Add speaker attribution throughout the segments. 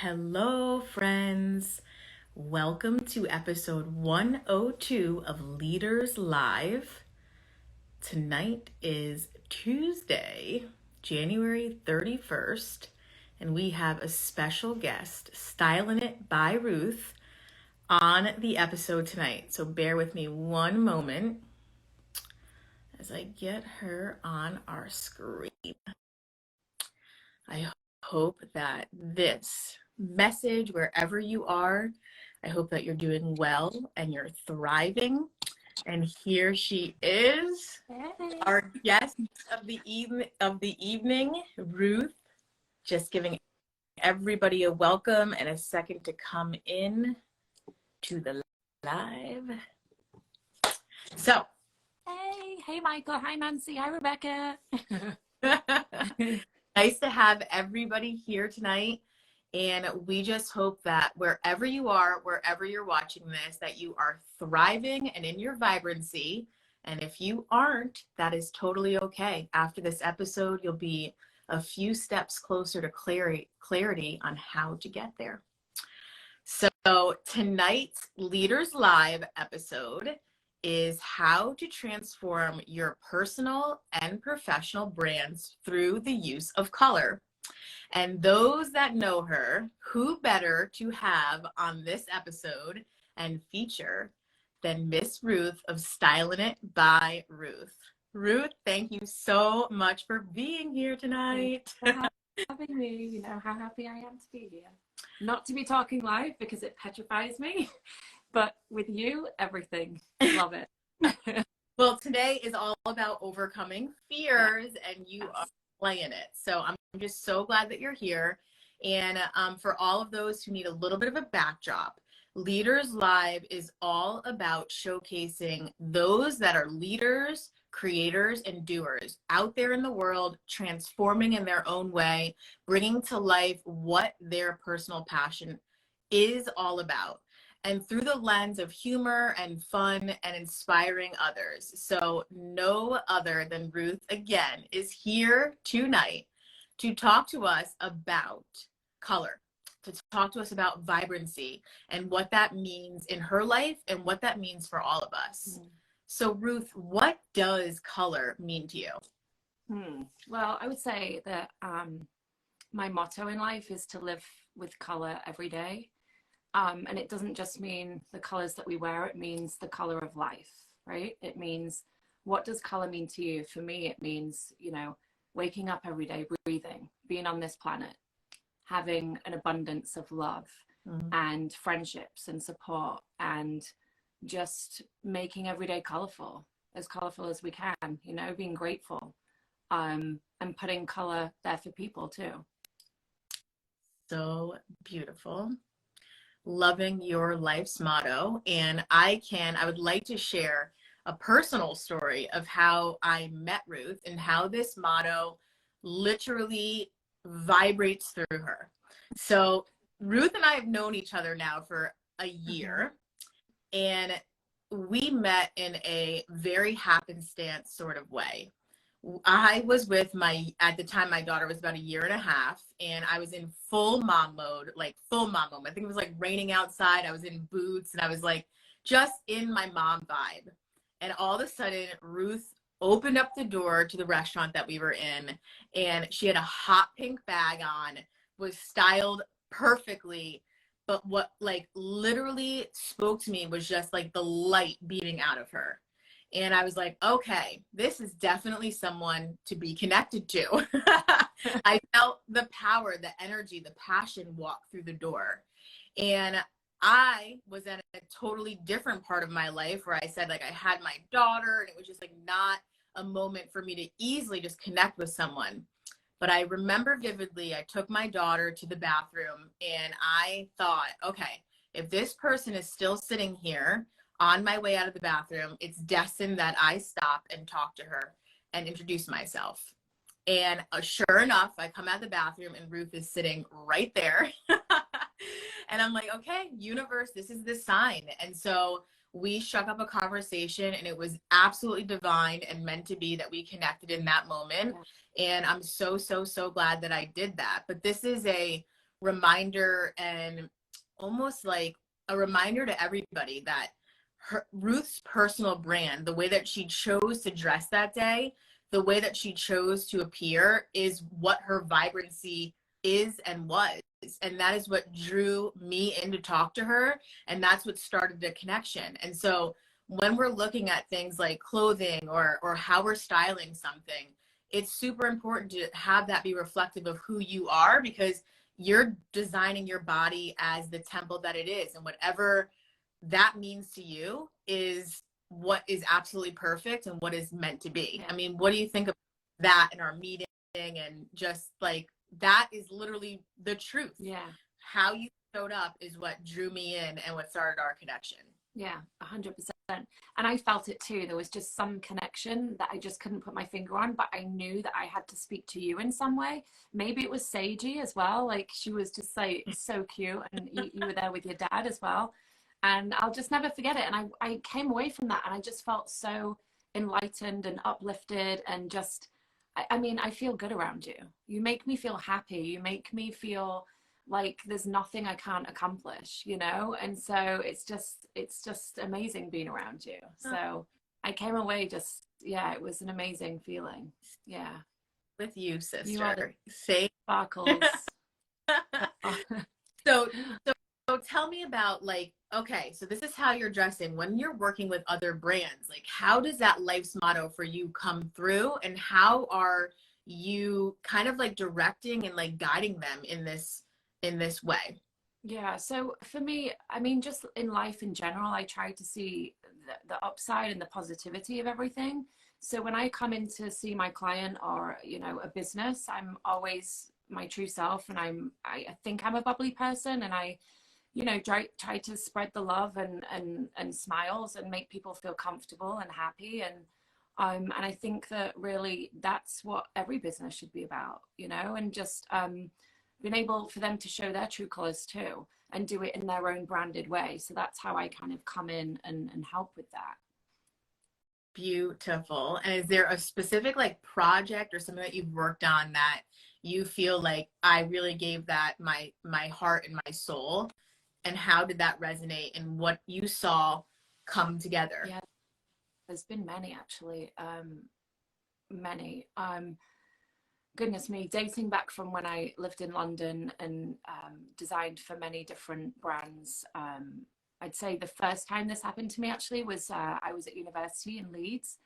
Speaker 1: Hello, friends. Welcome to episode 102 of Leaders Live. Tonight is Tuesday, January 31st, and we have a special guest, Styling It by Ruth, on the episode tonight. So bear with me one moment as I get her on our screen. I hope that this message, wherever you are, I hope that you're doing well and you're thriving. And here she is, our guest of the evening, Ruth. Just giving everybody a welcome and a second to come in to the live. So,
Speaker 2: hey, Michael. Hi, Nancy. Hi, Rebecca.
Speaker 1: nice to have everybody here tonight. And we just hope that wherever you are, wherever you're watching this, that you are thriving and in your vibrancy. And if you aren't, that is totally okay. After this episode, you'll be a few steps closer to clarity on how to get there. So tonight's Leaders Live episode is how to transform your personal and professional brands through the use of color. And those that know her, who better to have on this episode and feature than Miss Ruth of Styling It by Ruth. Ruth, thank you so much for being here tonight.
Speaker 2: Thanks for having me. You know how happy I am to be here. Not to be talking live because it petrifies me, but with you, everything. Love it.
Speaker 1: Well, today is all about overcoming fears, and you are playing it. So I'm just so glad that you're here. And for all of those who need a little bit of a backdrop, Leaders Live is all about showcasing those that are leaders, creators, and doers out there in the world, transforming in their own way, bringing to life what their personal passion is all about, and through the lens of humor and fun and inspiring others. So no other than Ruth, again, is here tonight to talk to us about color, to talk to us about vibrancy and what that means in her life and what that means for all of us. So Ruth, what does color mean to you?
Speaker 2: Well, I would say that my motto in life is to live with color every day. And it doesn't just mean the colors that we wear, it means the color of life, right? It means, what does color mean to you? For me, it means, waking up every day, breathing, being on this planet, having an abundance of love and friendships and support, and just making every day colorful as we can, being grateful, and putting color there for people too.
Speaker 1: So beautiful. Loving your life's motto. And I would like to share a personal story of how I met Ruth and how this motto literally vibrates through her. So Ruth and I have known each other now for a year, and we met in a very happenstance sort of way. I was with at the time, my daughter was about 1.5 years, and I was in full mom mode, like full mom mode. I think it was like raining outside. I was in boots and I was like just in my mom vibe. And all of a sudden, Ruth opened up the door to the restaurant that we were in, and she had a hot pink bag on, was styled perfectly. But what like literally spoke to me was just like the light beaming out of her. And I was like, okay, this is definitely someone to be connected to. I felt the power, the energy, the passion walk through the door. And I was at a totally different part of my life where I said, like, I had my daughter, and it was just like not a moment for me to easily just connect with someone. But I remember vividly, I took my daughter to the bathroom, and I thought, okay, if this person is still sitting here on my way out of the bathroom, it's destined that I stop and talk to her and introduce myself. And sure enough, I come out of the bathroom and Ruth is sitting right there. And I'm like, okay, universe, this is the sign. And so we struck up a conversation, and it was absolutely divine and meant to be that we connected in that moment. And I'm so, so, so glad that I did that. But this is a reminder, and almost like a reminder to everybody that Ruth's personal brand, the way that she chose to dress that day, the way that she chose to appear, is what her vibrancy is and was. And that is what drew me in to talk to her. And that's what started the connection. And so when we're looking at things like clothing or how we're styling something, it's super important to have that be reflective of who you are, because you're designing your body as the temple that it is. And whatever that means to you is what is absolutely perfect and what is meant to be.
Speaker 2: Yeah.
Speaker 1: I mean, what do you think of that in our meeting? And just like, that is literally the truth.
Speaker 2: Yeah.
Speaker 1: How you showed up is what drew me in and what started our connection.
Speaker 2: Yeah, 100%. And I felt it too. There was just some connection that I just couldn't put my finger on, but I knew that I had to speak to you in some way. Maybe it was Seiji as well. Like, she was just like so cute, and you were there with your dad as well. And I'll just never forget it. And I came away from that and I just felt so enlightened and uplifted, and just, I mean, I feel good around you. You make me feel happy. You make me feel like there's nothing I can't accomplish, you know? And so it's just amazing being around you. So I came away just, yeah, it was an amazing feeling. Yeah.
Speaker 1: With you, sister.
Speaker 2: You are the
Speaker 1: Say
Speaker 2: sparkles.
Speaker 1: so tell me about, like, okay, so this is how you're dressing. When you're working with other brands, like, how does that life's motto for you come through, and how are you kind of like directing and like guiding them in this way?
Speaker 2: Yeah, so for me, I mean, just in life in general, I try to see the upside and the positivity of everything. So when I come in to see my client or, you know, a business, I'm always my true self, and I think I'm a bubbly person, and I, you know, try to spread the love and smiles and make people feel comfortable and happy. And I think that really that's what every business should be about, you know, and just being able for them to show their true colors too, and do it in their own branded way. So that's how I kind of come in and help with that.
Speaker 1: Beautiful. And is there a specific like project or something that you've worked on that you feel like I really gave that my heart and my soul? And how did that resonate, and what you saw come together?
Speaker 2: Yeah, there's been many actually. Many. Goodness me, dating back from when I lived in London and designed for many different brands. I'd say the first time this happened to me actually was I was at university in Leeds,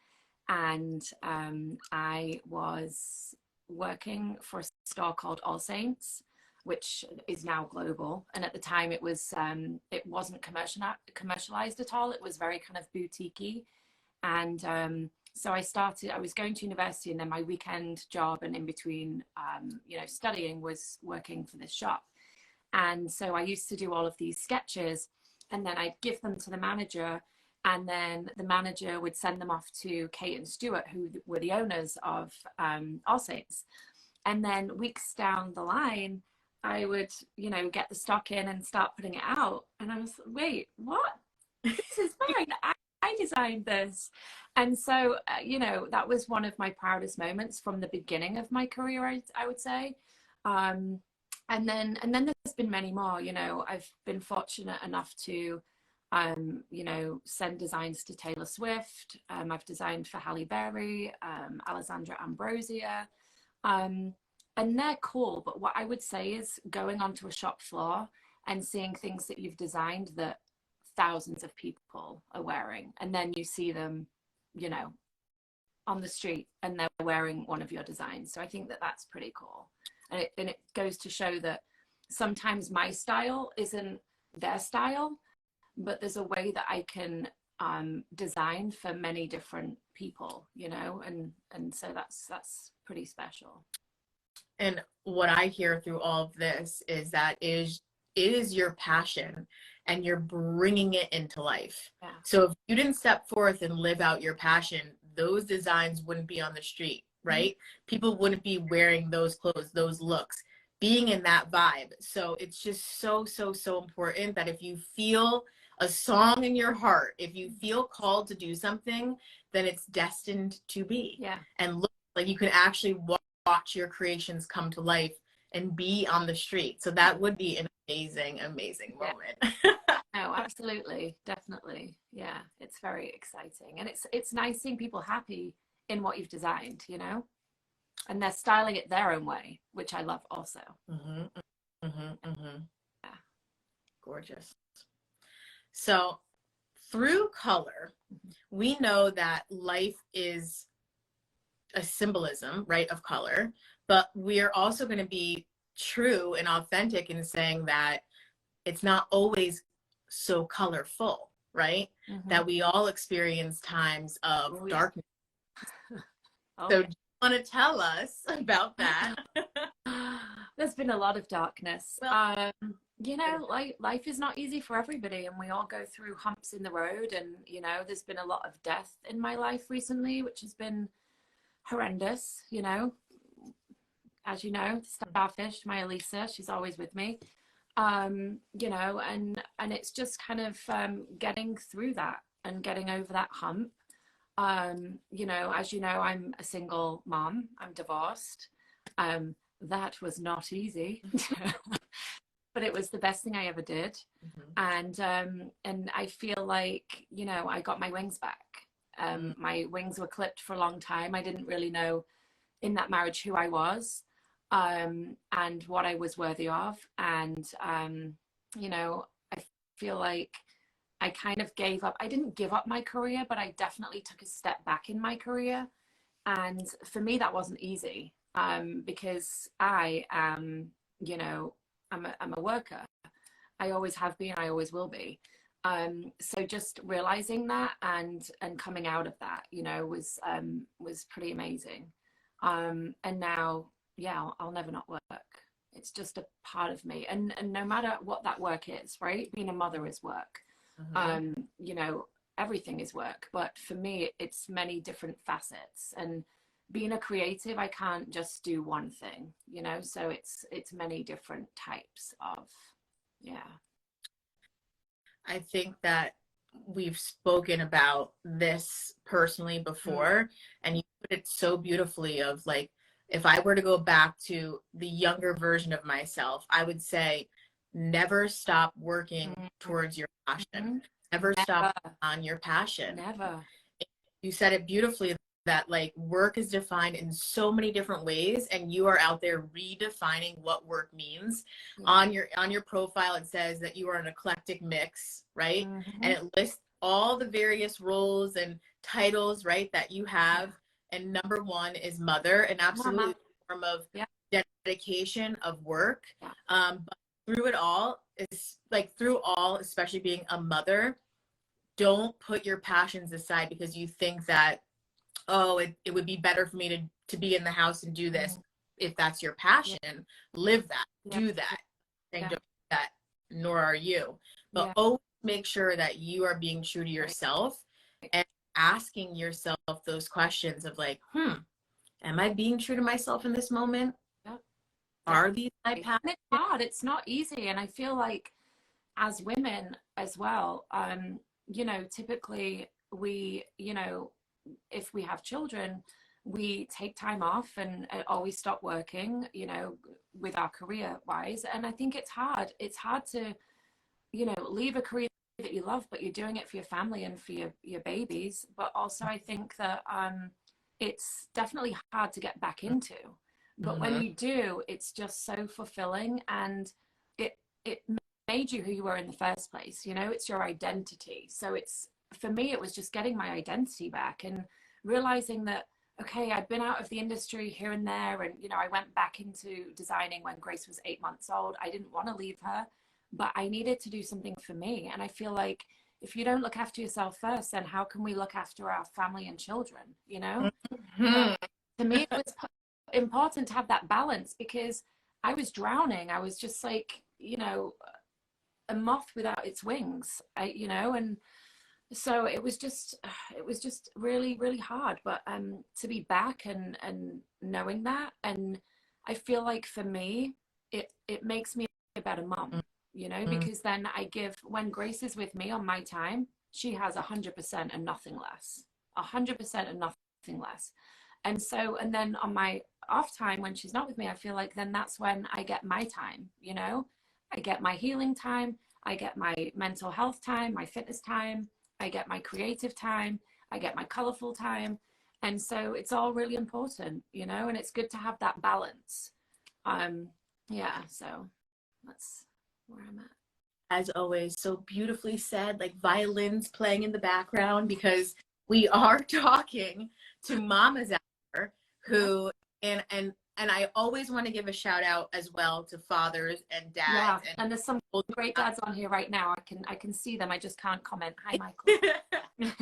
Speaker 2: and I was working for a store called All Saints, which is now global. And at the time, it wasn't commercialized at all. It was very kind of boutique-y. And so I was going to university, and then my weekend job and in between, you know, studying, was working for this shop. And so I used to do all of these sketches, and then I'd give them to the manager, and then the manager would send them off to Kate and Stuart, who were the owners of All Saints. And then weeks down the line, I would, you know, get the stock in and start putting it out. And I was, wait, what? This is mine. I designed this. And so, you know, that was one of my proudest moments from the beginning of my career, I would say. And then there's been many more. You know, I've been fortunate enough to, you know, send designs to Taylor Swift. I've designed for Halle Berry, Alessandra Ambrosia. And they're cool, but what I would say is going onto a shop floor and seeing things that you've designed that thousands of people are wearing, and then you see them, you know, on the street and they're wearing one of your designs. So I think that that's pretty cool. And it goes to show that sometimes my style isn't their style, but there's a way that I can design for many different people, you know, and so that's pretty special.
Speaker 1: And what I hear through all of this is that it is your passion, and you're bringing it into life.
Speaker 2: Yeah.
Speaker 1: So if you didn't step forth and live out your passion, those designs wouldn't be on the street, right? Mm-hmm. People wouldn't be wearing those clothes, those looks, being in that vibe. So it's just so important that if you feel a song in your heart, if you feel called to do something, then it's destined to be.
Speaker 2: Yeah.
Speaker 1: And look like you can actually watch your creations come to life and be on the street. So that would be an amazing, amazing
Speaker 2: Yeah.
Speaker 1: moment.
Speaker 2: No, absolutely, definitely. Yeah, it's very exciting, and it's nice seeing people happy in what you've designed, you know, and they're styling it their own way, which I love also.
Speaker 1: Mm-hmm, mm-hmm, mm-hmm.
Speaker 2: Yeah.
Speaker 1: Gorgeous. So through color, we know that life is a symbolism, right, of color, but we're also going to be true and authentic in saying that it's not always so colorful, right?
Speaker 2: Mm-hmm.
Speaker 1: That we all experience times of
Speaker 2: Oh, yeah.
Speaker 1: darkness.
Speaker 2: Oh,
Speaker 1: So
Speaker 2: yeah.
Speaker 1: do you want to tell us about that?
Speaker 2: There's been a lot of darkness.
Speaker 1: Well,
Speaker 2: You know, like life is not easy for everybody, and we all go through humps in the road. And you know, there's been a lot of death in my life recently, which has been horrendous. You know, as you know, starfish, my Elisa, she's always with me. You know, and it's just kind of getting through that and getting over that hump. You know, as you know, I'm a single mom. I'm divorced. That was not easy, but it was the best thing I ever did. And I feel like, you know, I got my wings back. My wings were clipped for a long time. I didn't really know in that marriage who I was, and what I was worthy of. And you know, I feel like I kind of gave up. I didn't give up my career, but I definitely took a step back in my career. And for me, that wasn't easy, because I am, you know, I'm a worker. I always have been, I always will be. So just realizing that and coming out of that, you know, was pretty amazing. And now, yeah, I'll never not work. It's just a part of me. And no matter what that work is, right? Being a mother is work. You know, everything is work, but for me, it's many different facets. And being a creative, I can't just do one thing, you know, so it's many different types of, yeah.
Speaker 1: I think that we've spoken about this personally before, and you put it so beautifully of like, if I were to go back to the younger version of myself, I would say never stop working towards your passion. Never stop on your passion.
Speaker 2: Never.
Speaker 1: You said it beautifully that like work is defined in so many different ways, and you are out there redefining what work means. On your profile it says that you are an eclectic mix, right? And it lists all the various roles and titles, right, that you have. And number one is mother, and absolutely a form of dedication of work. But through it all, is like through all, especially being a mother, don't put your passions aside because you think that, oh, it would be better for me to be in the house and do this. If that's your passion, live that, do that. And don't do that, nor are you. But always make sure that you are being true to yourself and asking yourself those questions of like, am I being true to myself in this moment? Are these my passions?
Speaker 2: And it's hard. It's not easy. And I feel like as women as well, you know, typically we, you know, if we have children, we take time off or we stop working, you know, with our career wise. And I think it's hard. It's hard to, you know, leave a career that you love, but you're doing it for your family and for your babies. But also I think that it's definitely hard to get back into. But when you do, it's just so fulfilling, and it made you who you were in the first place. You know, it's your identity. So it's, for me, it was just getting my identity back and realizing that, okay, I'd been out of the industry here and there. And, you know, I went back into designing when Grace was 8 months old. I didn't want to leave her, but I needed to do something for me. And I feel like if you don't look after yourself first, then how can we look after our family and children, you know? To me, it was important to have that balance because I was drowning. I was just like, you know, a moth without its wings, you know, and so it was just really, really hard. But to be back and knowing that, and I feel like for me, it makes me a better mom, you know, because then I give, when Grace is with me on my time, she has 100% and nothing less, 100% and nothing less. And so, and then on my off time when she's not with me, I feel like then that's when I get my time, you know? I get my healing time, I get my mental health time, my fitness time, I get my creative time, I get my colorful time. And so it's all really important, you know, and it's good to have that balance. Yeah, so that's where I'm at.
Speaker 1: As always, so beautifully said, like violins playing in the background, because we are talking to mamas out there who, and I always want to give a shout out as well to fathers and
Speaker 2: Yeah,
Speaker 1: dads
Speaker 2: and there's some great dads on here right now. I can see them. I just can't comment. Hi, Michael.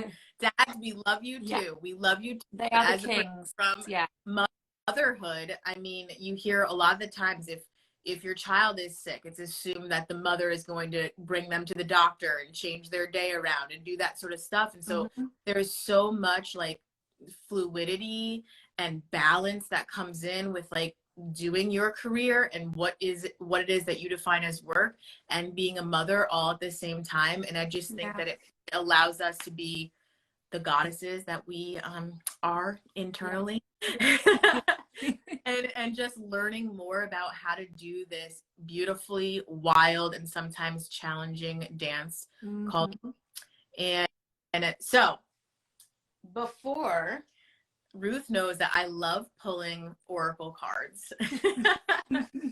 Speaker 1: dads, we love you too.
Speaker 2: Yeah,
Speaker 1: We love you too.
Speaker 2: they
Speaker 1: But
Speaker 2: are the
Speaker 1: as a person
Speaker 2: kings.
Speaker 1: from
Speaker 2: Yeah.
Speaker 1: motherhood, I mean, you hear a lot of the times if your child is sick, it's assumed that the mother is going to bring them to the doctor and change their day around and do that sort of stuff. And so there's so much like fluidity and balance that comes in with like doing your career and what it is that you define as work and being a mother all at the same time. And I just think that it allows us to be the goddesses that we are internally. and just learning more about how to do this beautifully wild and sometimes challenging dance called. And so before, Ruth knows that I love pulling oracle cards.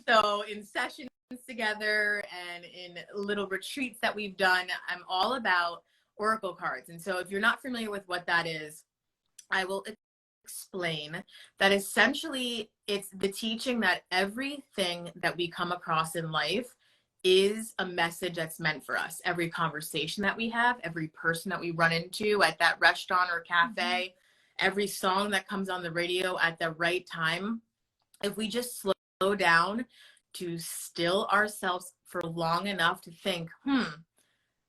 Speaker 1: So in sessions together and in little retreats that we've done, I'm all about oracle cards. And so if you're not familiar with what that is, I will explain that essentially it's the teaching that everything that we come across in life is a message that's meant for us. Every conversation that we have, every person that we run into at that restaurant or cafe, every song that comes on the radio at the right time, if we just slow down to still ourselves for long enough to think,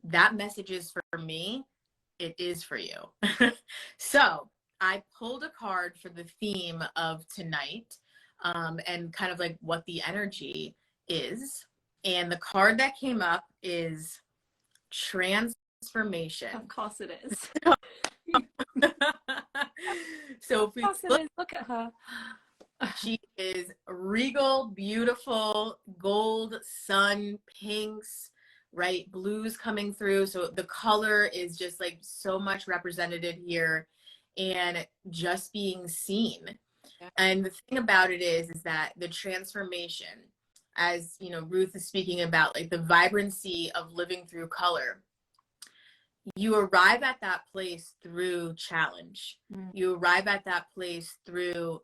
Speaker 1: that message is for me, it is for you. So I pulled a card for the theme of tonight, and kind of like what the energy is. And the card that came up is transformation.
Speaker 2: Of course it is.
Speaker 1: So if we
Speaker 2: look at her.
Speaker 1: She is regal, beautiful, gold, sun, pinks, right? Blues coming through. So the color is just like so much represented here and just being seen. And the thing about it is that the transformation, as you know, Ruth is speaking about, like the vibrancy of living through color. You arrive at that place through challenge. You arrive at that place through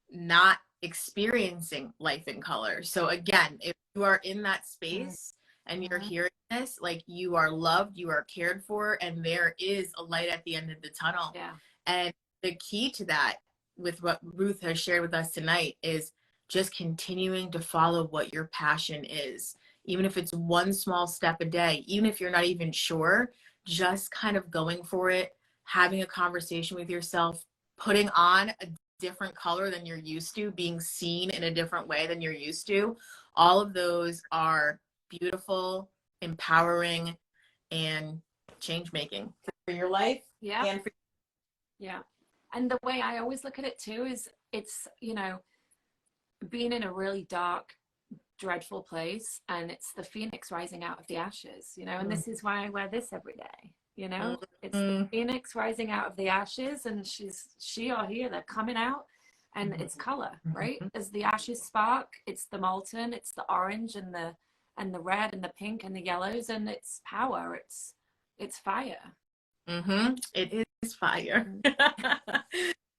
Speaker 1: not experiencing life in color. So again, if you are in that space and you're hearing this, like you are loved, you are cared for, and there is a light at the end of the tunnel. And the key to that, with what Ruth has shared with us tonight, is just continuing to follow what your passion is. Even if it's one small step a day, even if you're not even sure, just kind of going for it, having a conversation with yourself, putting on a different color than you're used to, being seen in a different way than you're used to. All of those are beautiful, empowering, and change making for your life. And for
Speaker 2: and the way I always look at it too is it's, you know, being in a really dark, dreadful place, and it's the phoenix rising out of the ashes, you know, and this is why I wear this every day, you know. It's the phoenix rising out of the ashes, and she or he, they're coming out, and it's color, right? As the ashes spark, it's the molten, it's the orange and the red and the pink and the yellows, and it's power, it's fire.
Speaker 1: It is fire.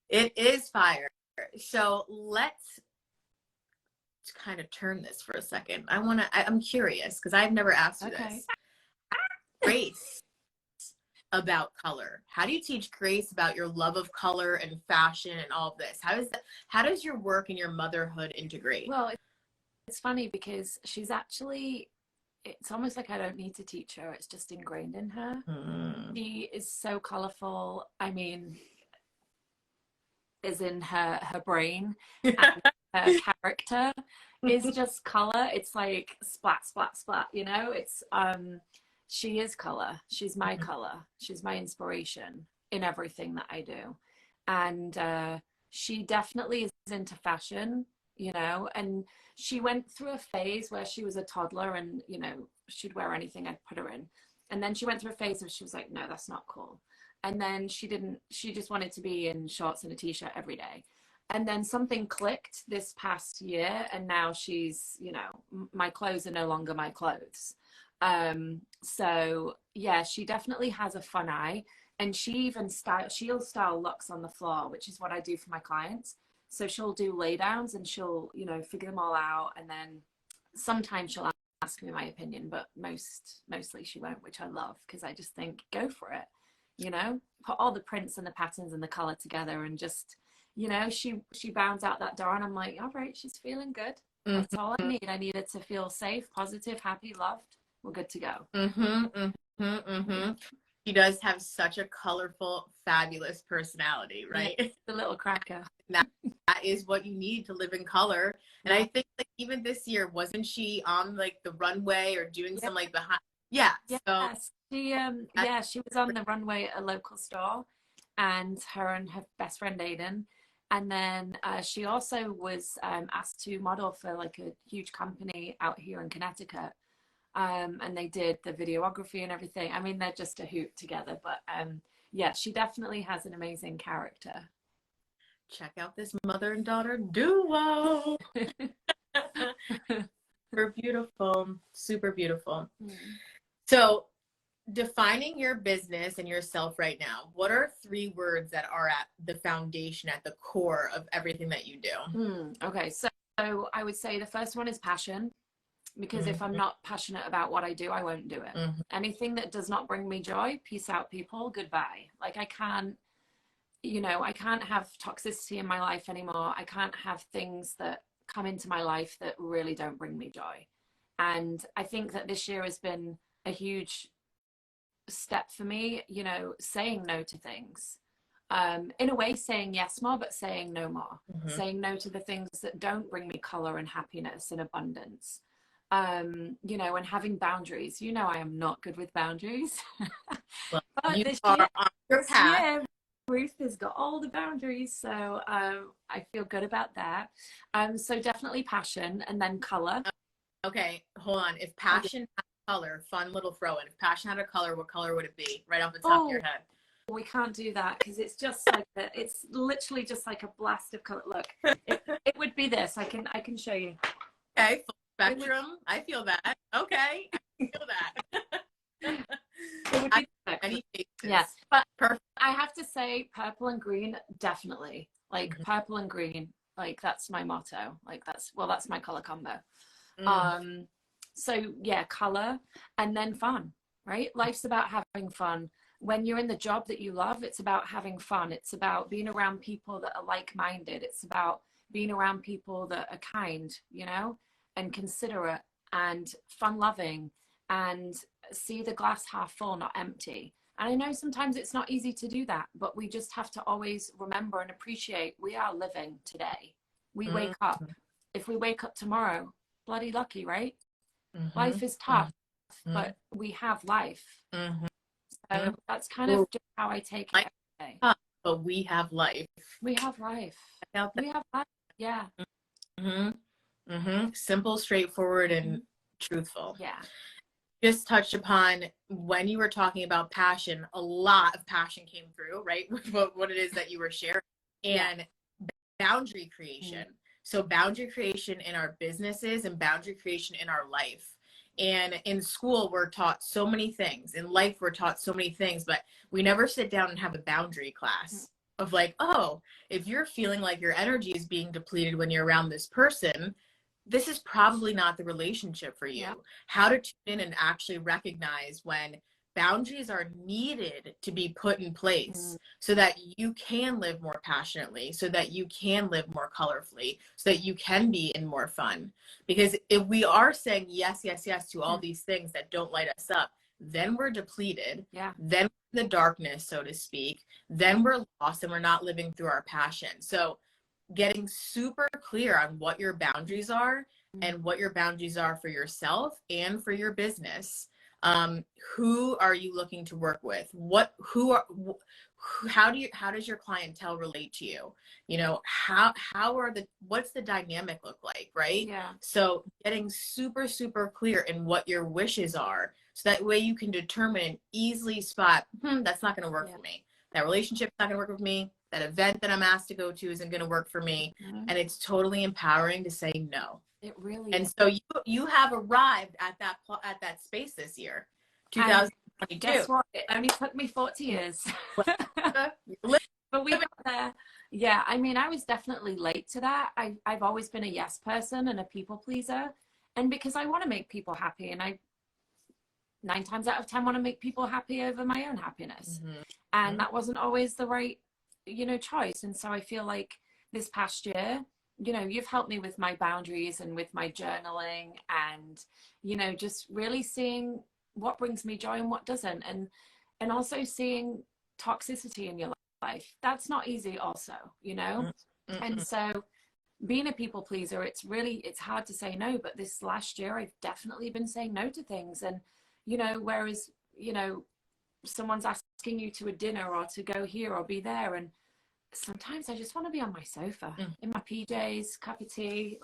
Speaker 1: It is fire. So let's kind of turn this for a second. I'm curious because I've never asked you this. Grace about color. How do you teach Grace about your love of color and fashion and all of this? How does your work and your motherhood integrate?
Speaker 2: Well, it's funny because she's actually, it's almost like I don't need to teach her. It's just ingrained in her. She is so colorful. I mean, is in her brain, and her character is just color. It's like splat, splat, splat, you know. It's she is color. She's my color. She's my inspiration in everything that I do. And she definitely is into fashion, you know, and she went through a phase where she was a toddler and, you know, she'd wear anything I'd put her in. And then she went through a phase where she was like, no, that's not cool. And then she just wanted to be in shorts and a t-shirt every day. And then something clicked this past year, and now she's, you know, my clothes are no longer my clothes. So yeah, she definitely has a fun eye, and she'll style looks on the floor, which is what I do for my clients. So she'll do lay downs and she'll, you know, figure them all out, and then sometimes she'll ask me my opinion, but mostly she won't, which I love, because I just think go for it, you know, put all the prints and the patterns and the color together, and just, you know, she bounds out that door and I'm like, all right, she's feeling good. That's all I need. I need her to feel safe, positive, happy, loved. We're good to go.
Speaker 1: She does have such a colorful, fabulous personality, right?
Speaker 2: Yeah, the little cracker.
Speaker 1: that is what you need to live in color. And I think like even this year, wasn't she on like the runway or doing some like behind? Yeah.
Speaker 2: Yes.
Speaker 1: So
Speaker 2: She was on the runway at a local store, and her and her best friend Aiden. And then she also was asked to model for like a huge company out here in Connecticut. And they did the videography and everything. I mean, they're just a hoot together. But yeah, she definitely has an amazing character.
Speaker 1: Check out this mother and daughter duo. Super beautiful, super beautiful. So defining your business and yourself right now, what are 3 words that are at the foundation, at the core of everything that you do?
Speaker 2: Okay, so I would say the first one is passion, because if I'm not passionate about what I do, I won't do it. Anything that does not bring me joy, peace out, people, goodbye. Like I can't, you know, I can't have toxicity in my life anymore. I can't have things that come into my life that really don't bring me joy. And I think that this year has been a huge step for me, you know, saying no to things. In a way, saying yes more, but saying no more. Saying no to the things that don't bring me color and happiness and abundance. You know, and having boundaries. You know, I am not good with boundaries.
Speaker 1: Well,
Speaker 2: but
Speaker 1: you are on your path.
Speaker 2: year, Ruth has got all the boundaries, so I feel good about that. So definitely passion, and then color.
Speaker 1: Okay, hold on. If passion had a color, fun little throw in. If passion had a color, what color would it be? Right off the top of your head.
Speaker 2: We can't do that because it's just like it's literally just like a blast of color. Look, it would be this. I can show you.
Speaker 1: Okay, full spectrum. I feel that. Okay, I feel that.
Speaker 2: It would be
Speaker 1: any faces.
Speaker 2: Yes, but
Speaker 1: perfect.
Speaker 2: I have to say purple and green, definitely. Like purple and green, like that's my motto. Like that's my color combo. So yeah, color, and then fun, right? Life's about having fun. When you're in the job that you love, it's about having fun. It's about being around people that are like-minded. It's about being around people that are kind, you know, and considerate and fun-loving, and see the glass half full, not empty. And I know sometimes it's not easy to do that, but we just have to always remember and appreciate we are living today. We wake up. If we wake up tomorrow, bloody lucky, right? Life is tough, but we have life. So that's kind of just how I take it every day.
Speaker 1: But we have life.
Speaker 2: We have life. We have life. Yeah.
Speaker 1: Simple, straightforward, and truthful.
Speaker 2: Yeah.
Speaker 1: Just touched upon when you were talking about passion, a lot of passion came through, right? What it is that you were sharing, and boundary creation. So boundary creation in our businesses and boundary creation in our life. And in school, we're taught so many things. In life, we're taught so many things, but we never sit down and have a boundary class of like, oh, if you're feeling like your energy is being depleted when you're around this person, this is probably not the relationship for you. How to tune in and actually recognize when boundaries are needed to be put in place so that you can live more passionately, so that you can live more colorfully, so that you can be in more fun. Because if we are saying yes, yes, yes to all these things that don't light us up, then we're depleted. Then we're in the darkness, so to speak. Then we're lost and we're not living through our passion. So getting super clear on what your boundaries are and what your boundaries are for yourself and for your business. Who are you looking to work with? how does your clientele relate to you? You know, what's the dynamic look like, right?
Speaker 2: Yeah.
Speaker 1: So getting super, super clear in what your wishes are, so that way you can determine and easily spot, that's not going to work for me. That relationship's not going to work with me. That event that I'm asked to go to isn't going to work for me. And it's totally empowering to say no.
Speaker 2: It really
Speaker 1: And
Speaker 2: is.
Speaker 1: so you have arrived at that space this year, 2022.
Speaker 2: Guess what? It only took me 40 years. But we got there. Yeah, I mean, I was definitely late to that. I've always been a yes person and a people pleaser. And because I want to make people happy, and I 9 times out of 10 want to make people happy over my own happiness. And that wasn't always the right, choice. And so I feel like this past year, you've helped me with my boundaries and with my journaling and, just really seeing what brings me joy and what doesn't. And also seeing toxicity in your life. That's not easy also, And so being a people pleaser, it's hard to say no, but this last year I've definitely been saying no to things. And, whereas, someone's asking you to a dinner or to go here or be there, and sometimes I just want to be on my sofa in my PJs, cup of tea,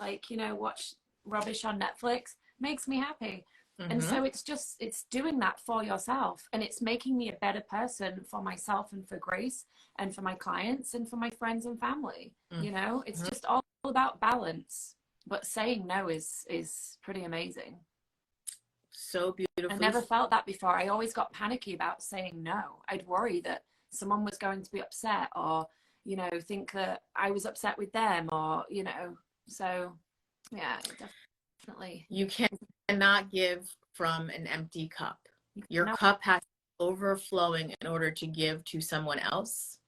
Speaker 2: watch rubbish on Netflix. Makes me happy. And so it's doing that for yourself, and it's making me a better person for myself and for Grace and for my clients and for my friends and family. It's just all about balance, but saying no is pretty amazing.
Speaker 1: So beautiful.
Speaker 2: I never felt that before. I always got panicky about saying no. I'd worry that someone was going to be upset, or think that I was upset with them, or so yeah, definitely.
Speaker 1: You cannot give from an empty cup. Your cup has to be overflowing in order to give to someone else.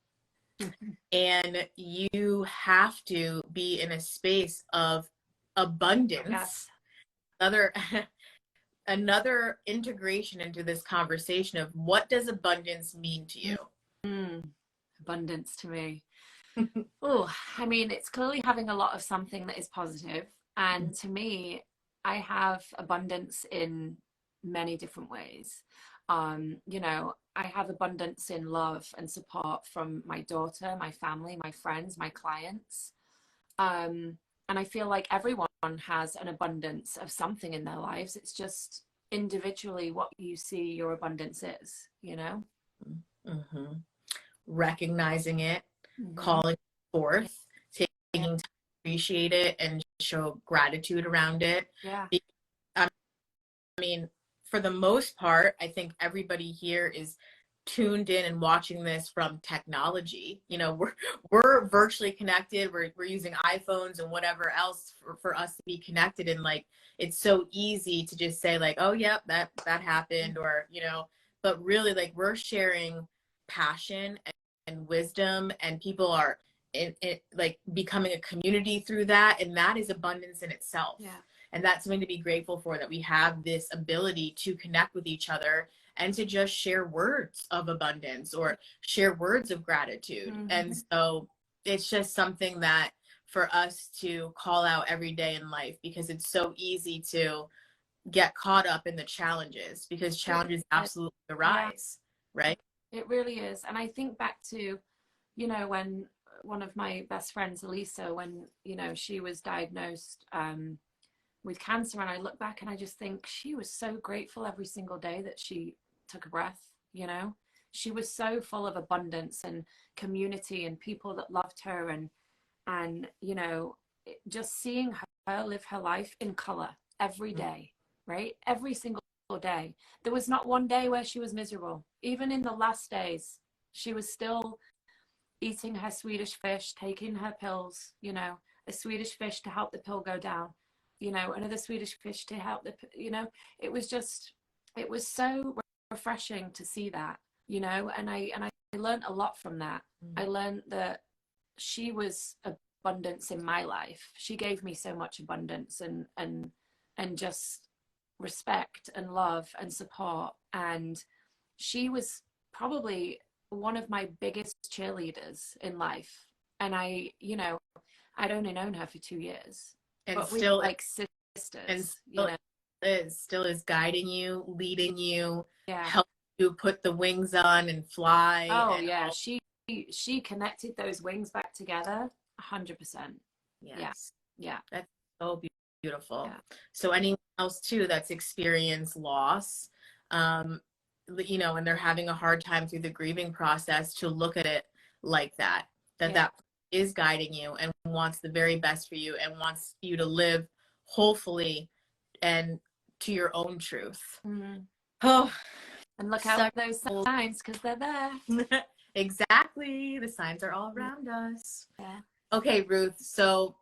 Speaker 1: And you have to be in a space of abundance. Another integration into this conversation of, what does abundance mean to you?
Speaker 2: Abundance to me. Oh, I mean, it's clearly having a lot of something that is positive. And to me, I have abundance in many different ways. I have abundance in love and support from my daughter, my family, my friends, my clients. And I feel like everyone has an abundance of something in their lives. It's just individually what you see your abundance is,
Speaker 1: Recognizing it, calling it forth, taking time to appreciate it and show gratitude around it.
Speaker 2: Yeah.
Speaker 1: I mean, for the most part, I think everybody here is tuned in and watching this from technology. We're virtually connected. We're using iPhones and whatever else for us to be connected. And it's so easy to just say oh, yep, that happened, or, but really we're sharing passion and wisdom, and people are becoming a community through that. And that is abundance in itself.
Speaker 2: Yeah.
Speaker 1: And that's something to be grateful for, that we have this ability to connect with each other and to just share words of abundance or share words of gratitude. And so it's just something that for us to call out every day in life, because it's so easy to get caught up in the challenges, because challenges absolutely arise, right?
Speaker 2: It really is. And I think back to, when one of my best friends, Elisa, when, she was diagnosed with cancer, and I look back and I just think she was so grateful every single day that she took a breath. She was so full of abundance and community and people that loved her, and just seeing her live her life in color every day, right? Every single day. There was not one day where she was miserable. Even in the last days, she was still eating her Swedish fish, taking her pills, a Swedish fish to help the pill go down, another Swedish fish to help it was so refreshing to see that, and I learned a lot from that. I learned that she was abundance in my life. She gave me so much abundance and just respect and love and support. And she was probably one of my biggest cheerleaders in life. And I'd only known her for 2 years.
Speaker 1: And
Speaker 2: but
Speaker 1: still
Speaker 2: we were like sisters.
Speaker 1: And still is guiding you, leading you,
Speaker 2: Yeah.
Speaker 1: helping you put the wings on and fly.
Speaker 2: Oh
Speaker 1: And
Speaker 2: yeah, she connected those wings back together 100%. Yeah.
Speaker 1: yes,
Speaker 2: Yeah.
Speaker 1: that's so beautiful.
Speaker 2: Yeah.
Speaker 1: So anyone else too that's experienced loss, um, and they're having a hard time through the grieving process, to look at it like that, that
Speaker 2: Yeah.
Speaker 1: that is guiding you and wants the very best for you and wants you to live wholly and to your own truth.
Speaker 2: Mm.
Speaker 1: Oh,
Speaker 2: And look out for those signs, because they're there.
Speaker 1: exactly. The signs are all around us.
Speaker 2: Yeah.
Speaker 1: Okay, Ruth. So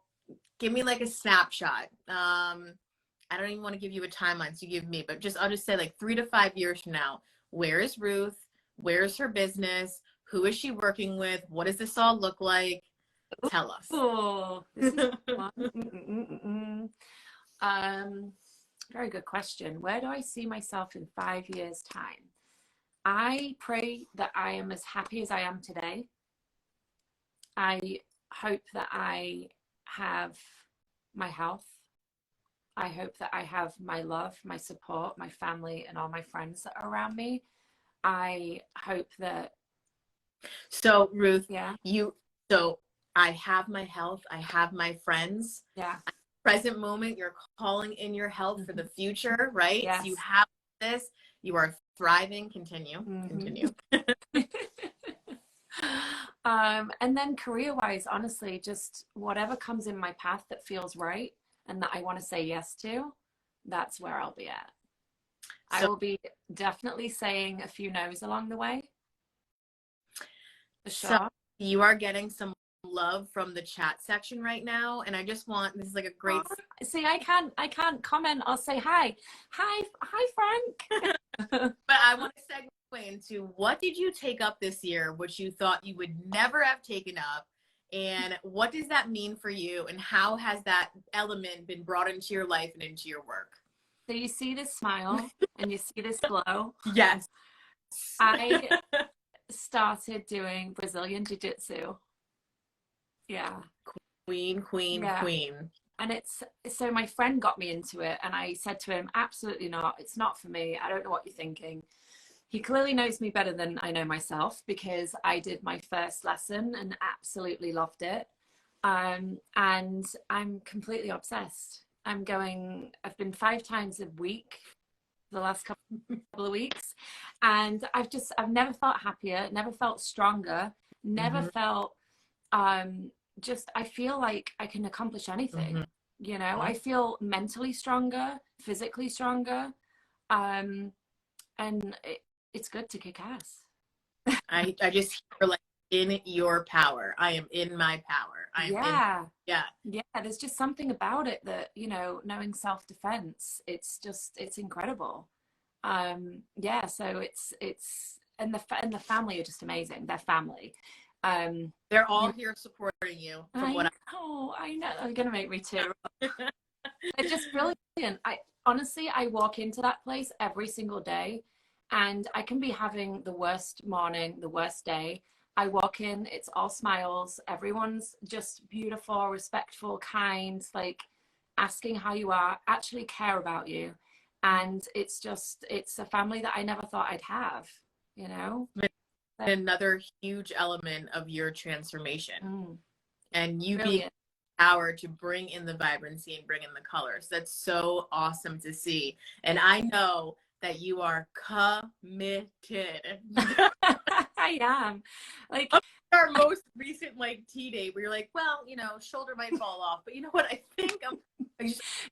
Speaker 1: give me like a snapshot. I don't even want to give you a timeline, so you give me, but I'll just say like 3 to 5 years from now, where is Ruth? Where's her business? Who is she working with? What does this all look like? Tell us.
Speaker 2: Oh, this is fun. Very good question. Where do I see myself in 5 years' time? I pray that I am as happy as I am today. I hope that I have my health. I hope that I have my love, my support, my family, and all my friends that are around me. I hope that.
Speaker 1: So, Ruth,
Speaker 2: Yeah.
Speaker 1: So I have my health, I have my friends.
Speaker 2: Yeah.
Speaker 1: Present moment, you're calling in your health for the future, right?
Speaker 2: Yes.
Speaker 1: So you have this, you are thriving. Continue.
Speaker 2: And then career-wise, honestly, just whatever comes in my path that feels right and that I want to say yes to, that's where I'll be at. I will be definitely saying a few no's along the way. For sure.
Speaker 1: So you are getting some love from the chat section right now, and I just want, this is like a great.
Speaker 2: See, I can't comment or say hi, Frank.
Speaker 1: But I want to segue into, what did you take up this year, which you thought you would never have taken up, and what does that mean for you, and how has that element been brought into your life and into your work?
Speaker 2: So you see this smile and you see this glow.
Speaker 1: Yes.
Speaker 2: I started doing Brazilian Jiu-Jitsu. Yeah.
Speaker 1: Queen.
Speaker 2: And so my friend got me into it, and I said to him, absolutely not. It's not for me. I don't know what you're thinking. He clearly knows me better than I know myself, because I did my first lesson and absolutely loved it. And I'm completely obsessed. I've been 5 times a week the last couple of weeks, and I've never felt happier, never felt stronger, never felt I feel like I can accomplish anything. I feel mentally stronger, physically stronger, and it's good to kick ass.
Speaker 1: I just hear like, in your power. I am in my power. Yeah.
Speaker 2: There's just something about it that, knowing self-defense, it's incredible. So it's and the family are just amazing. They're family.
Speaker 1: They're all here supporting you.
Speaker 2: I know. They're gonna make me too. They're just brilliant. I walk into that place every single day, and I can be having the worst morning, the worst day. I walk in, it's all smiles. Everyone's just beautiful, respectful, kind, like asking how you are, actually care about you. And it's a family that I never thought I'd have,
Speaker 1: Another huge element of your transformation, and you
Speaker 2: Brilliant.
Speaker 1: being power to bring in the vibrancy and bring in the colors. That's so awesome to see. And I know that you are committed.
Speaker 2: I am. Like
Speaker 1: our most recent tea day, we were like, well, shoulder might fall off, but you know what? I think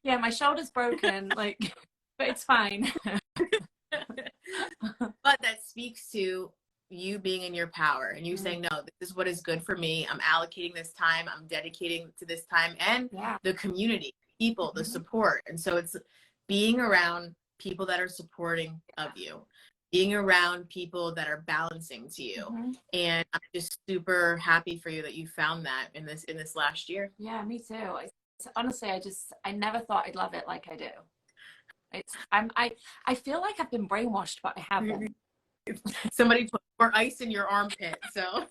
Speaker 2: yeah, my shoulder's broken, but it's fine.
Speaker 1: But that speaks to you being in your power and you saying, no, this is what is good for me. I'm allocating this time. I'm dedicating to this time, and the community, people, the support. And so it's being around people that are supporting of you, being around people that are balancing to you. And I'm just super happy for you that you found that in this last year.
Speaker 2: Yeah, me too. Honestly, I never thought I'd love it like I do. I feel like I've been brainwashed, but I haven't.
Speaker 1: Somebody put more ice in your armpit, so.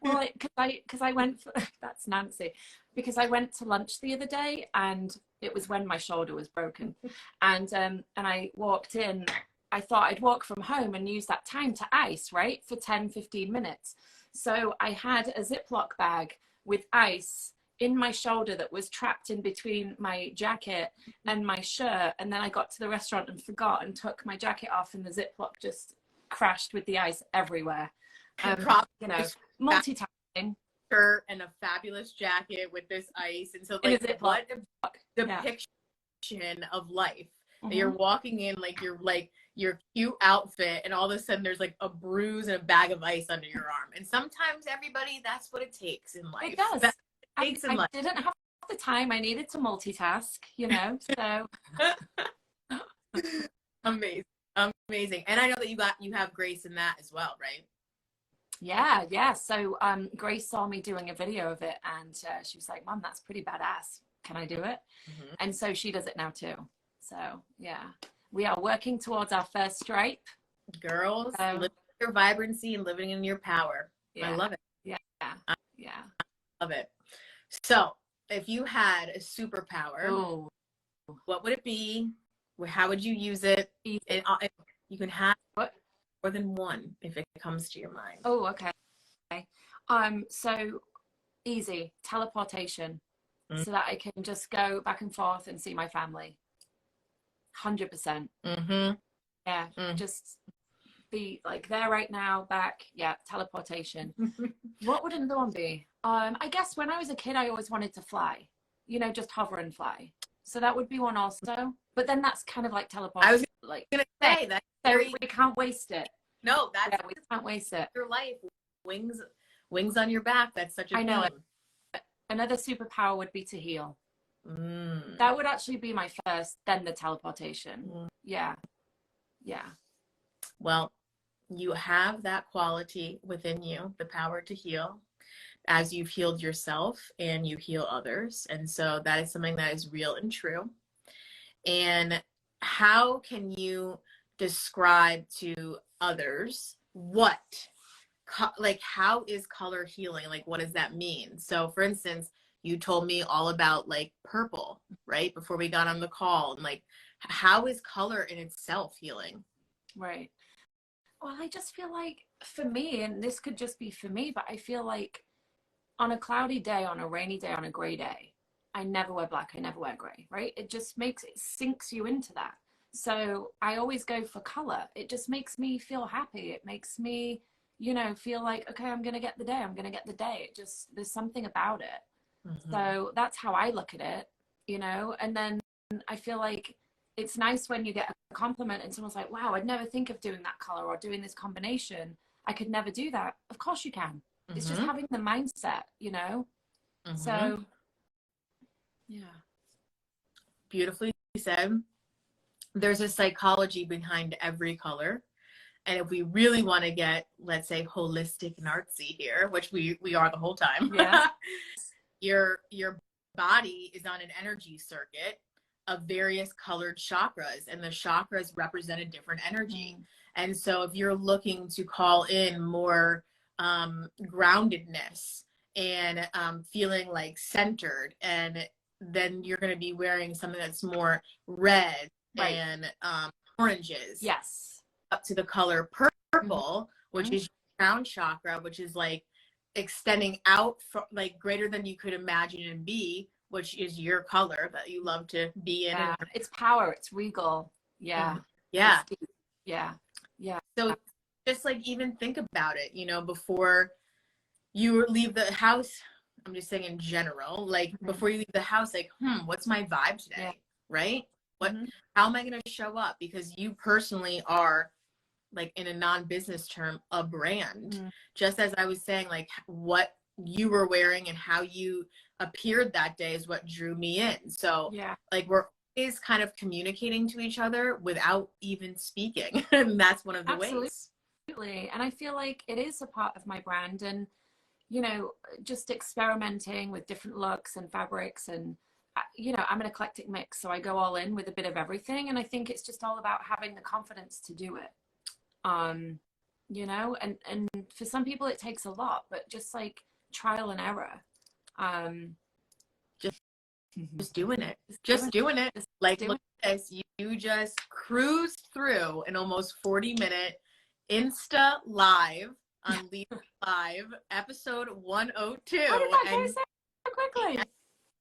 Speaker 2: Well, because I went for, that's Nancy, because I went to lunch the other day, and it was when my shoulder was broken, and I walked in. I thought I'd walk from home and use that time to ice, right, for 10-15 minutes. So I had a Ziploc bag with ice in my shoulder that was trapped in between my jacket and my shirt, and then I got to the restaurant and forgot and took my jacket off, and the Ziploc just crashed with the ice everywhere. You know, multitasking.
Speaker 1: Shirt and a fabulous jacket with this ice, and so like what a depiction of life that you're walking in, like you're like your cute outfit, and all of a sudden there's like a bruise and a bag of ice under your arm. And sometimes, everybody, that's what it takes in life.
Speaker 2: It does. I didn't have the time. I needed to multitask, you know, so.
Speaker 1: Amazing. And I know that you have Grace in that as well, right?
Speaker 2: Yeah. So Grace saw me doing a video of it, and she was like, Mom, that's pretty badass. Can I do it? And so she does it now too. So yeah, we are working towards our first stripe.
Speaker 1: Girls, living your vibrancy and living in your power. Yeah. I love it.
Speaker 2: Yeah.
Speaker 1: I love it. So if you had a superpower, what would it be? How would you use it? And you can have more than one if it comes to your mind.
Speaker 2: Oh, okay. So easy, teleportation, so that I can just go back and forth and see my family. 100%. Yeah, just be like there right now, back. Yeah, teleportation. What would another one be? I guess when I was a kid, I always wanted to fly. You know, just hover and fly. So that would be one also. But then that's kind of like teleportation.
Speaker 1: I was like gonna say that.
Speaker 2: So we can't waste it.
Speaker 1: No,
Speaker 2: we can't waste it.
Speaker 1: Your life, wings on your back. That's such a
Speaker 2: I know it. Another superpower would be to heal. That would actually be my first, then the teleportation. Yeah.
Speaker 1: Well, you have that quality within you, the power to heal, as you've healed yourself and you heal others. And so that is something that is real and true. And how can you describe to others how is color healing? Like, what does that mean? So for instance, you told me all about like purple, right? Before we got on the call, and like, how is color in itself healing?
Speaker 2: Right. Well, I just feel like for me, and this could just be for me, but I feel like on a cloudy day, on a rainy day, on a gray day, I never wear black, I never wear gray, right? It just sinks you into that. So I always go for color. It just makes me feel happy. It makes me, you know, feel like, okay, I'm going to get the day. There's something about it. So that's how I look at it, you know. And then I feel like it's nice when you get a compliment and someone's like, wow, I'd never think of doing that color or doing this combination. I could never do that. Of course you can. It's just having the mindset, you know. So yeah.
Speaker 1: Beautifully said. There's a psychology behind every color. And if we really want to get, let's say, holistic and artsy here, which we are the whole time, your body is on an energy circuit of various colored chakras, and the chakras represent a different energy. And so if you're looking to call in more groundedness and feeling like centered, and then you're going to be wearing something that's more red and oranges.
Speaker 2: Yes.
Speaker 1: Up to the color purple, which is your crown chakra, which is like extending out from like greater than you could imagine and be, which is your color that you love to be in.
Speaker 2: Yeah. It's power. It's regal. Yeah.
Speaker 1: Yeah.
Speaker 2: Yeah.
Speaker 1: So just like even think about it, you know, before you leave the house, I'm just saying in general, like before you leave the house, like, what's my vibe today? Right? How am I going to show up? Because you personally are, like, in a non-business term, a brand. Just as I was saying, like, what you were wearing and how you appeared that day is what drew me in. So like, we're always kind of communicating to each other without even speaking. And that's one of the ways.
Speaker 2: Absolutely. And I feel like it is a part of my brand, and, you know, just experimenting with different looks and fabrics, and, you know, I'm an eclectic mix, so I go all in with a bit of everything. And I think it's just all about having the confidence to do it. you know, and for some people it takes a lot, but just like trial and error.
Speaker 1: Just just doing it.
Speaker 2: Just
Speaker 1: Just doing it.
Speaker 2: just
Speaker 1: Like,
Speaker 2: doing
Speaker 1: look at this. You just cruised through an almost 40-minute Insta live on Lead Live, episode 102.
Speaker 2: How did that go
Speaker 1: And
Speaker 2: so quickly?
Speaker 1: I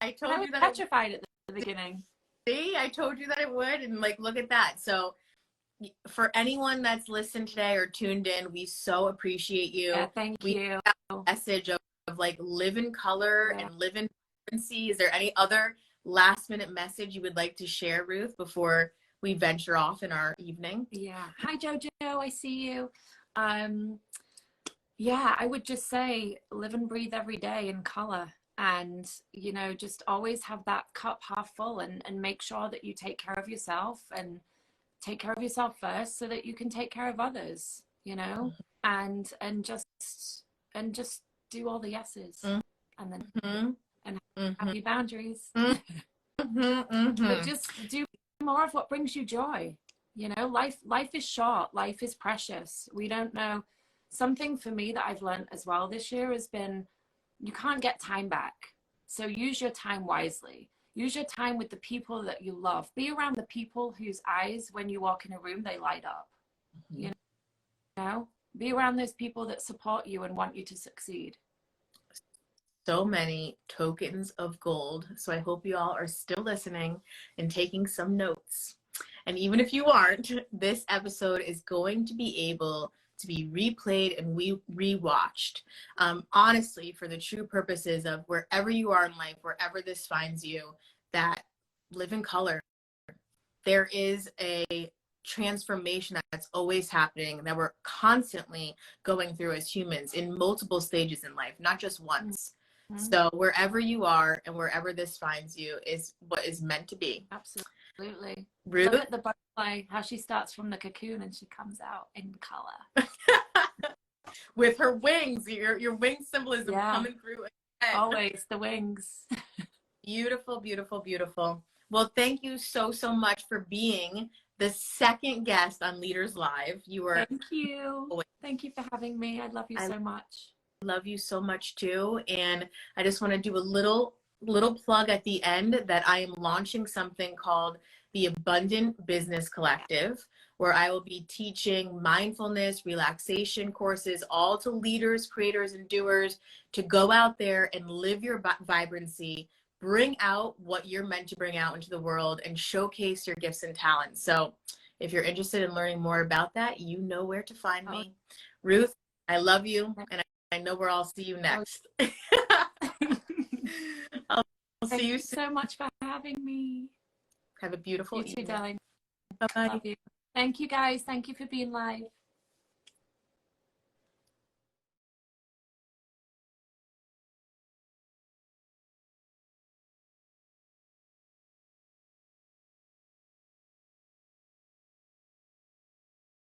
Speaker 2: I
Speaker 1: told
Speaker 2: was
Speaker 1: you that
Speaker 2: petrified at the beginning.
Speaker 1: see, I told you that it would. And like, look at that. So for anyone that's listened today or tuned in, we so appreciate you.
Speaker 2: Yeah, thank you.
Speaker 1: Message of like live in color
Speaker 2: Yeah.
Speaker 1: and live in frequency. Is there any other last minute message you would like to share, Ruth, before we venture off in our evening?
Speaker 2: Yeah. Hi, Jojo. I see you. Yeah, I would just say live and breathe every day in color. And, you know, just always have that cup half full, and make sure that you take care of yourself, and take care of yourself first so that you can take care of others, you know, and just do all the yeses,
Speaker 1: Mm-hmm.
Speaker 2: and then
Speaker 1: Mm-hmm.
Speaker 2: and
Speaker 1: Mm-hmm.
Speaker 2: have your boundaries.
Speaker 1: Mm-hmm.
Speaker 2: But just do more of what brings you joy. You know, life is short, life is precious. We don't know. Something for me that I've learned as well this year has been, you can't get time back. So use your time wisely. Use your time with the people that you love. Be around the people whose eyes, when you walk in a room, they light up.
Speaker 1: Mm-hmm.
Speaker 2: You know, be around those people that support you and want you to succeed.
Speaker 1: So many tokens of gold. So I hope you all are still listening and taking some notes. And even if you aren't, this episode is going to be able to be replayed and rewatched. Honestly, for the true purposes of wherever you are in life, wherever this finds you, that live in color. There is a transformation that's always happening, that we're constantly going through as humans in multiple stages in life, not just once.
Speaker 2: Mm-hmm.
Speaker 1: So wherever you are and wherever this finds you is what is meant to be.
Speaker 2: Absolutely.
Speaker 1: Ruth?
Speaker 2: Look at the butterfly, how she starts from the cocoon and she comes out in color.
Speaker 1: With her wings, your wing symbolism coming through again.
Speaker 2: Always the wings.
Speaker 1: Beautiful, beautiful, beautiful. Well, thank you so much for being the second guest on Leaders Live. You were
Speaker 2: Thank you. Thank you for having me. I love you so much.
Speaker 1: Love you so much too. And I just want to do a little plug at the end that I am launching something called the Abundant Business Collective, where I will be teaching mindfulness, relaxation courses, all to leaders, creators, and doers to go out there and live your vibrancy, bring out what you're meant to bring out into the world, and showcase your gifts and talents. So if you're interested in learning more about that, you know where to find me. Ruth, I love you, and I know where I'll see you next. I'll see you soon.
Speaker 2: Thank you so much for having me.
Speaker 1: Have a beautiful
Speaker 2: evening. You too, darling.
Speaker 1: Bye-bye.
Speaker 2: Love you. Thank you, guys. Thank you for being live.